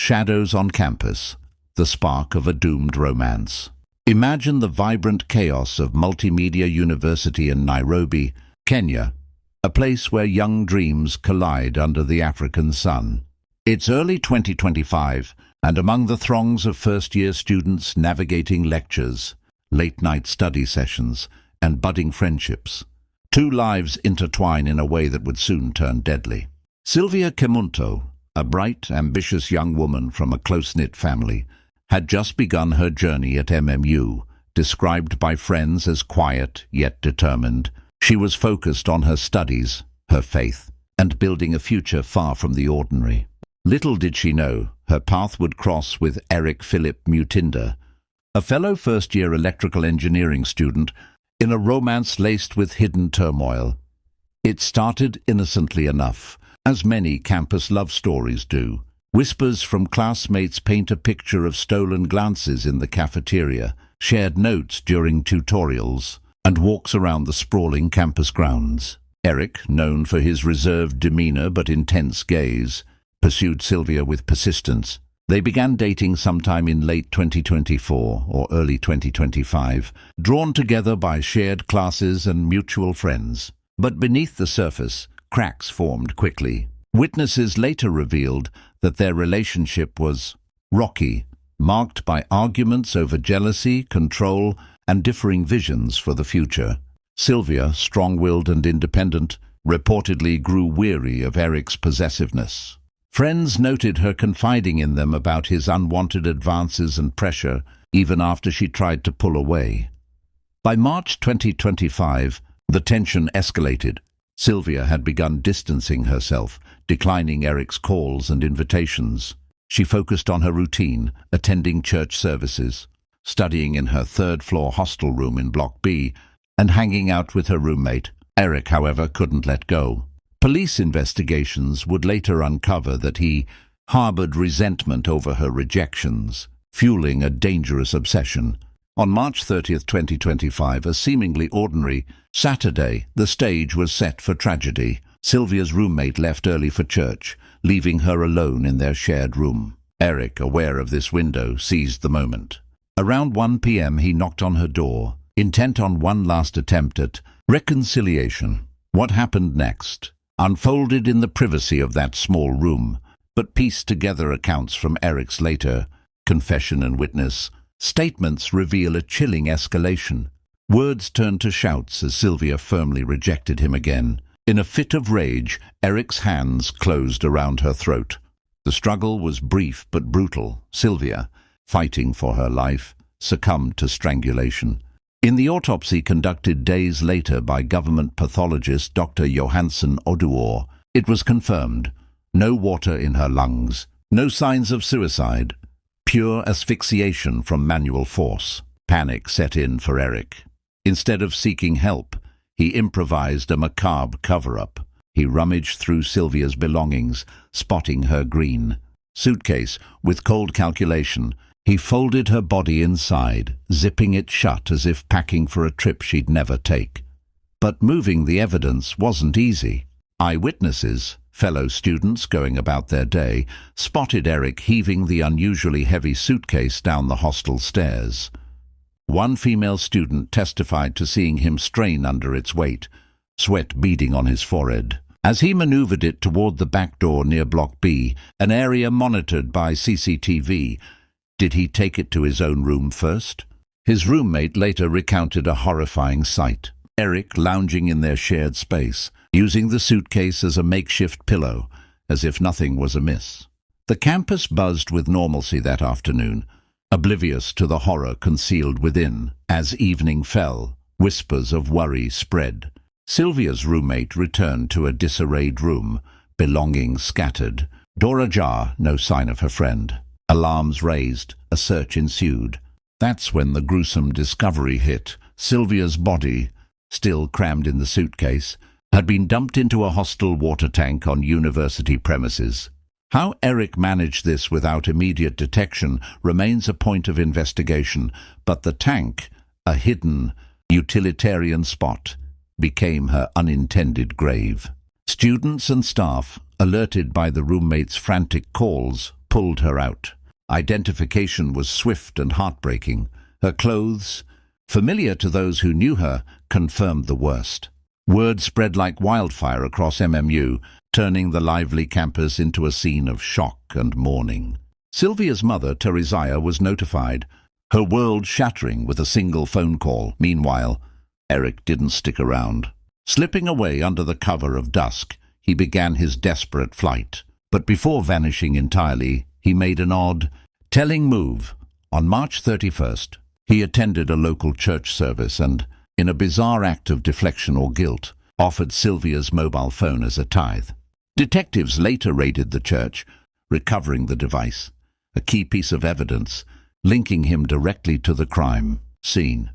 Shadows on campus, the spark of a doomed romance. Imagine the vibrant chaos of Multimedia University in Nairobi, Kenya, a place where young dreams collide under the African sun. It's early 2025, and among the throngs of first-year students navigating lectures, late-night study sessions, and budding friendships, two lives intertwine in a way that would soon turn deadly. Sylvia Kemunto, a bright, ambitious young woman from a close-knit family, had just begun her journey at MMU, described by friends as quiet yet determined. She was focused on her studies, her faith, and building a future far from the ordinary. Little did she know, her path would cross with Eric Philip Mutinda, a fellow first-year electrical engineering student, in a romance laced with hidden turmoil. It started innocently enough, as many campus love stories do. Whispers from classmates paint a picture of stolen glances in the cafeteria, shared notes during tutorials, and walks around the sprawling campus grounds. Eric, known for his reserved demeanor but intense gaze, pursued Sylvia with persistence. They began dating sometime in late 2024 or early 2025, drawn together by shared classes and mutual friends. But beneath the surface, cracks formed quickly. Witnesses later revealed that their relationship was rocky, marked by arguments over jealousy, control, and differing visions for the future. Sylvia, strong-willed and independent, reportedly grew weary of Eric's possessiveness. Friends noted her confiding in them about his unwanted advances and pressure, even after she tried to pull away. By March 2025, the tension escalated. Sylvia had begun distancing herself, declining Eric's calls and invitations. She focused on her routine, attending church services, studying in her third-floor hostel room in Block B, and hanging out with her roommate. Eric, however, couldn't let go. Police investigations would later uncover that he harbored resentment over her rejections, fueling a dangerous obsession. On March 30, 2025, a seemingly ordinary Saturday, the stage was set for tragedy. Sylvia's roommate left early for church, leaving her alone in their shared room. Eric, aware of this window, seized the moment. Around 1 p.m. he knocked on her door, intent on one last attempt at reconciliation. What happened next unfolded in the privacy of that small room, but pieced together accounts from Eric's later confession and witness statements reveal a chilling escalation. Words turned to shouts as Sylvia firmly rejected him again. In a fit of rage, Eric's hands closed around her throat. The struggle was brief but brutal. Sylvia, fighting for her life, succumbed to strangulation. In the autopsy conducted days later by government pathologist Dr. Johansen Oduor, it was confirmed: no water in her lungs, no signs of suicide, pure asphyxiation from manual force. Panic set in for Eric. Instead of seeking help, he improvised a macabre cover-up. He rummaged through Sylvia's belongings, spotting her green suitcase. With cold calculation, he folded her body inside, zipping it shut as if packing for a trip she'd never take. But moving the evidence wasn't easy. Eyewitnesses, fellow students going about their day, spotted Eric heaving the unusually heavy suitcase down the hostel stairs. One female student testified to seeing him strain under its weight, sweat beading on his forehead. As he maneuvered it toward the back door near Block B, an area monitored by CCTV, did he take it to his own room first? His roommate later recounted a horrifying sight. Eric lounging in their shared space, using the suitcase as a makeshift pillow, as if nothing was amiss. The campus buzzed with normalcy that afternoon, oblivious to the horror concealed within. As evening fell, whispers of worry spread. Sylvia's roommate returned to a disarrayed room, belongings scattered, door ajar, no sign of her friend. Alarms raised, a search ensued. That's when the gruesome discovery hit. Sylvia's body, still crammed in the suitcase, had been dumped into a hostel water tank on university premises. How Eric managed this without immediate detection remains a point of investigation, but the tank, a hidden, utilitarian spot, became her unintended grave. Students and staff, alerted by the roommate's frantic calls, pulled her out. Identification was swift and heartbreaking. Her clothes, familiar to those who knew her, confirmed the worst. Word spread like wildfire across MMU, turning the lively campus into a scene of shock and mourning. Sylvia's mother, Teresia, was notified, her world shattering with a single phone call. Meanwhile, Eric didn't stick around. Slipping away under the cover of dusk, he began his desperate flight. But before vanishing entirely, he made an odd, telling move. On March 31st, he attended a local church service and, in a bizarre act of deflection or guilt, offered Sylvia's mobile phone as a tithe. Detectives later raided the church, recovering the device, a key piece of evidence linking him directly to the crime scene.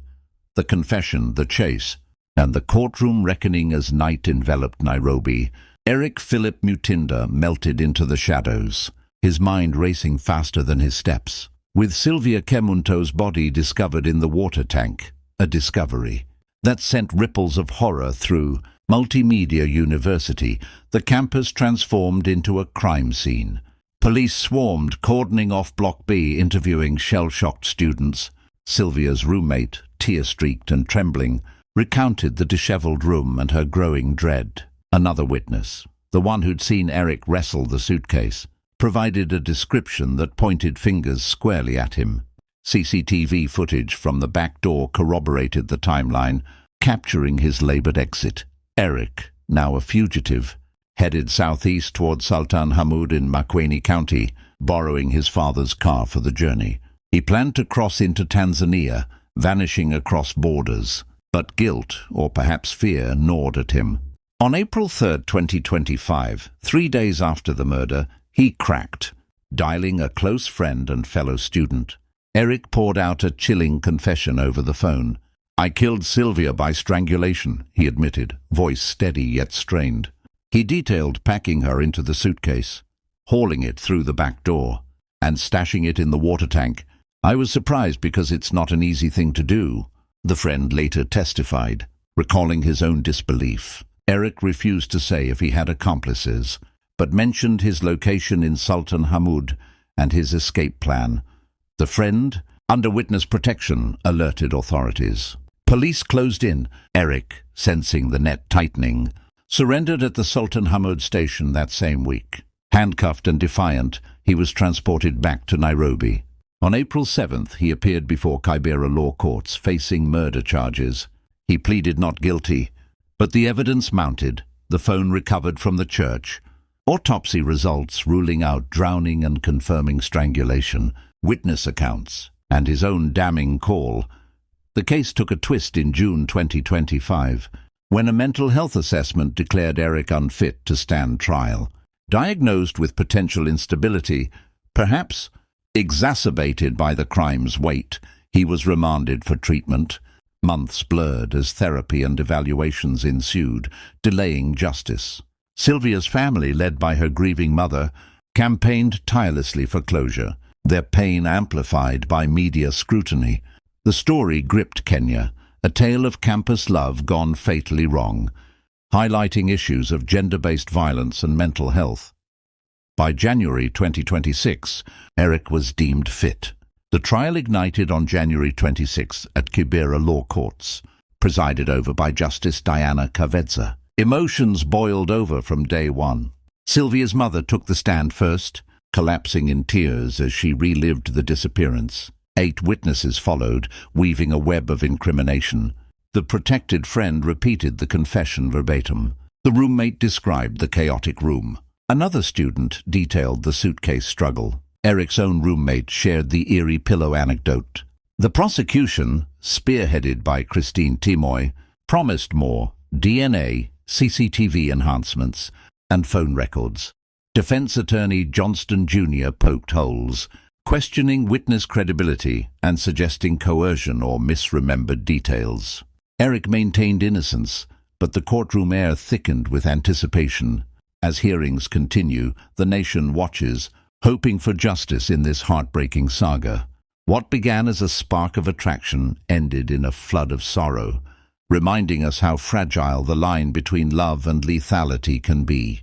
The confession, the chase, and the courtroom reckoning as night enveloped Nairobi. Eric Philip Mutinda melted into the shadows, his mind racing faster than his steps. With Sylvia Kemunto's body discovered in the water tank, a discovery that sent ripples of horror through Multimedia University, the campus transformed into a crime scene. Police swarmed, cordoning off Block B, interviewing shell-shocked students. Sylvia's roommate, tear-streaked and trembling, recounted the disheveled room and her growing dread. Another witness, the one who'd seen Eric wrestle the suitcase, provided a description that pointed fingers squarely at him. CCTV footage from the back door corroborated the timeline, capturing his labored exit. Eric, now a fugitive, headed southeast toward Sultan Hamoud in Makueni County, borrowing his father's car for the journey. He planned to cross into Tanzania, vanishing across borders, but guilt, or perhaps fear, gnawed at him. On April 3, 2025, 3 days after the murder, he cracked, dialing a close friend and fellow student. Eric poured out a chilling confession over the phone. "I killed Sylvia by strangulation," he admitted, voice steady yet strained. He detailed packing her into the suitcase, hauling it through the back door, and stashing it in the water tank. "I was surprised because it's not an easy thing to do," the friend later testified, recalling his own disbelief. Eric refused to say if he had accomplices, but mentioned his location in Sultan Hamoud and his escape plan. The friend, under witness protection, alerted authorities. Police closed in. Eric, sensing the net tightening, surrendered at the Sultan Hamoud station that same week. Handcuffed and defiant, he was transported back to Nairobi. On April 7th, he appeared before Kibera law courts, facing murder charges. He pleaded not guilty, but the evidence mounted, the phone recovered from the church, autopsy results ruling out drowning and confirming strangulation, witness accounts, and his own damning call. The case took a twist in June 2025, when a mental health assessment declared Eric unfit to stand trial. Diagnosed with potential instability, perhaps exacerbated by the crime's weight, he was remanded for treatment. Months blurred as therapy and evaluations ensued, delaying justice. Sylvia's family, led by her grieving mother, campaigned tirelessly for closure, their pain amplified by media scrutiny. The story gripped Kenya, a tale of campus love gone fatally wrong, highlighting issues of gender-based violence and mental health. By January 2026, Eric was deemed fit. The trial ignited on January 26 at Kibera Law Courts, presided over by Justice Diana Kavedza. Emotions boiled over from day one. Sylvia's mother took the stand first, collapsing in tears as she relived the disappearance. 8 witnesses followed, weaving a web of incrimination. The protected friend repeated the confession verbatim. The roommate described the chaotic room. Another student detailed the suitcase struggle. Eric's own roommate shared the eerie pillow anecdote. The prosecution, spearheaded by Christine Timoy, promised more: DNA, CCTV enhancements, and phone records. Defense attorney Johnston Jr. poked holes, questioning witness credibility and suggesting coercion or misremembered details. Eric maintained innocence, but the courtroom air thickened with anticipation. As hearings continue, the nation watches, hoping for justice in this heartbreaking saga. What began as a spark of attraction ended in a flood of sorrow, reminding us how fragile the line between love and lethality can be.